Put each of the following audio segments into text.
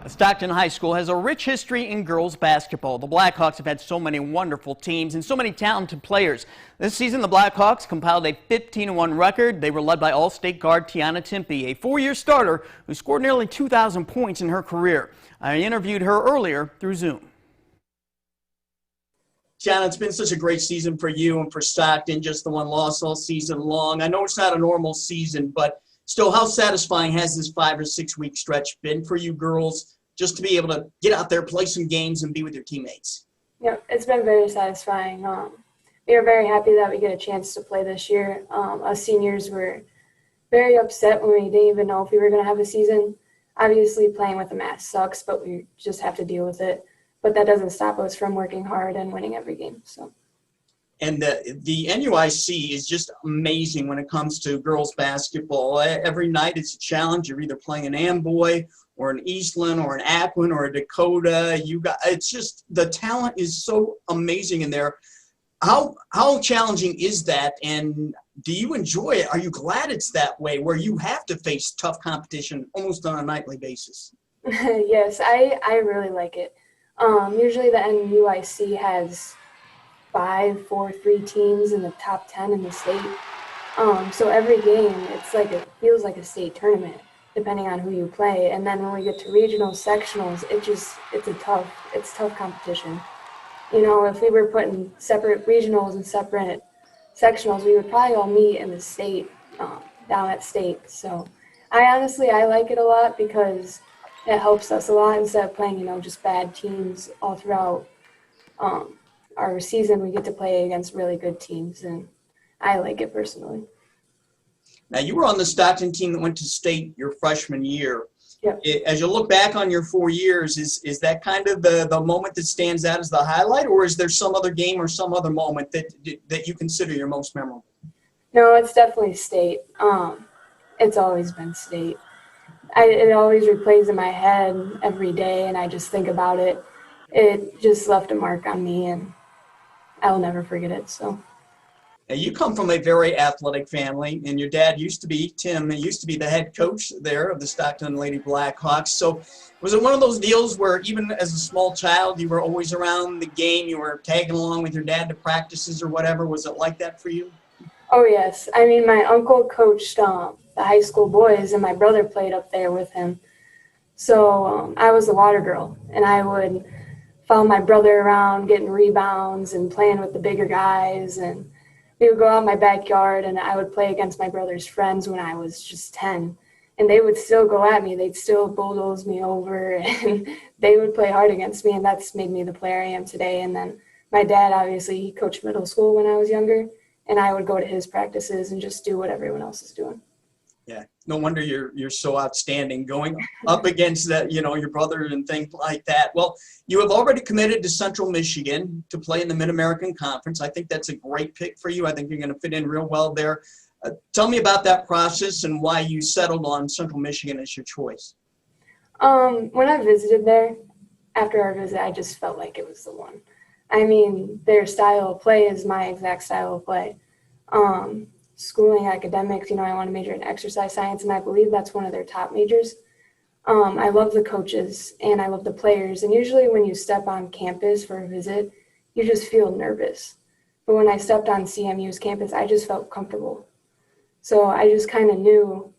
Stockton High School has a rich history in girls basketball. The Blackhawks have had so many wonderful teams and so many talented players. This season, the Blackhawks compiled a 15-1 record. They were led by All-State guard Tiana Timpe, a four-year starter who scored nearly 2,000 points in her career. I interviewed her earlier through Zoom. Tiana, it's been such a great season for you and for Stockton, just the one loss all season long. I know it's not a normal season, but still, how satisfying has this 5 or 6 week stretch been for you girls, just to be able to get out there, play some games, and be with your teammates? Yeah, it's been very satisfying. We are very happy that we get a chance to play this year. Us seniors were very upset when we didn't even know if we were going to have a season. Obviously, playing with a mask sucks, but we just have to deal with it. But that doesn't stop us from working hard and winning every game. So. And the NUIC is just amazing when it comes to girls basketball. Every night it's a challenge. You're either playing an Amboy or an Eastland or an Akron or a Dakota. It's just, the talent is so amazing in there. How challenging is that, and do you enjoy it? Are you glad it's that way, where you have to face tough competition almost on a nightly basis? Yes, I really like it. Usually the NUIC has 5, 4, 3 teams in the top 10 in the state. So every game, it feels like a state tournament, depending on who you play. And then when we get to regionals, sectionals, it's tough competition. You know, if we were putting separate regionals and separate sectionals, we would probably all meet in the state, down at state. So I like it a lot because it helps us a lot instead of playing, just bad teams all throughout our season. We get to play against really good teams, and I like it personally. Now, you were on the Stockton team that went to state your freshman year. Yep. As you look back on your 4 years, is that kind of the moment that stands out as the highlight, or is there some other game or some other moment that you consider your most memorable? No, it's definitely state. It's always been state. It always replays in my head every day, and I just think about it. It just left a mark on me, and I'll never forget it. So. Now, you come from a very athletic family, and your dad used to be, Tim, used to be the head coach there of the Stockton Lady Blackhawks. So was it one of those deals where even as a small child, you were always around the game, you were tagging along with your dad to practices or whatever? Was it like that for you? Oh, yes. I mean, my uncle coached the high school boys, and my brother played up there with him. So I was the water girl, and I would follow my brother around getting rebounds and playing with the bigger guys. And we would go out in my backyard, and I would play against my brother's friends when I was just 10. And they would still go at me. They'd still bulldoze me over, and they would play hard against me, and that's made me the player I am today. And then my dad, obviously, he coached middle school when I was younger, and I would go to his practices and just do what everyone else is doing. Yeah, no wonder you're so outstanding going up against that, your brother and things like that. Well, you have already committed to Central Michigan to play in the Mid-American Conference. I think that's a great pick for you. I think you're going to fit in real well there. Tell me about that process and why you settled on Central Michigan as your choice. When I visited there, after our visit, I just felt like it was the one. I mean, their style of play is my exact style of play. Schooling, academics, I want to major in exercise science, and I believe that's one of their top majors. I love the coaches, and I love the players, and usually when you step on campus for a visit, you just feel nervous. But when I stepped on CMU's campus, I just felt comfortable. So I just kind of knew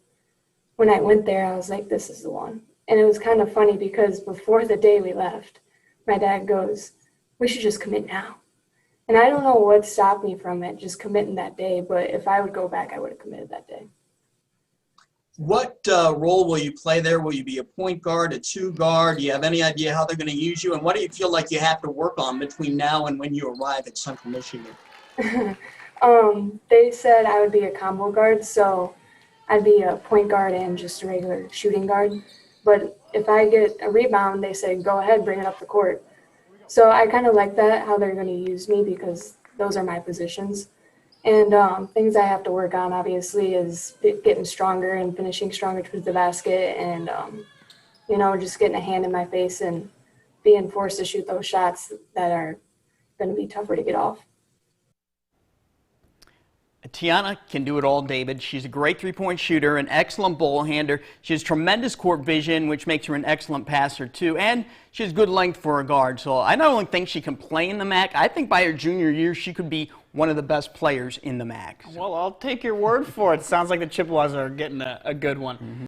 when I went there, I was like, this is the one. And it was kind of funny because before the day we left, my dad goes, we should just commit now. And I don't know what stopped me from it, just committing that day. But if I would go back, I would have committed that day. What role will you play there? Will you be a point guard, a 2 guard? Do you have any idea how they're going to use you? And what do you feel like you have to work on between now and when you arrive at Central Michigan? They said I would be a combo guard, so I'd be a point guard and just a regular shooting guard. But if I get a rebound, they say, go ahead, bring it up the court. So I kind of like that, how they're going to use me, because those are my positions. And things I have to work on, obviously, is getting stronger and finishing stronger towards the basket and, just getting a hand in my face and being forced to shoot those shots that are going to be tougher to get off. Tiana can do it all, David. She's a great three-point shooter, an excellent ball handler. She has tremendous court vision, which makes her an excellent passer, too. And she has good length for a guard. So I not only think she can play in the MAC, I think by her junior year she could be one of the best players in the MAC. Well, I'll take your word for it. Sounds like the Chippewas are getting a good one.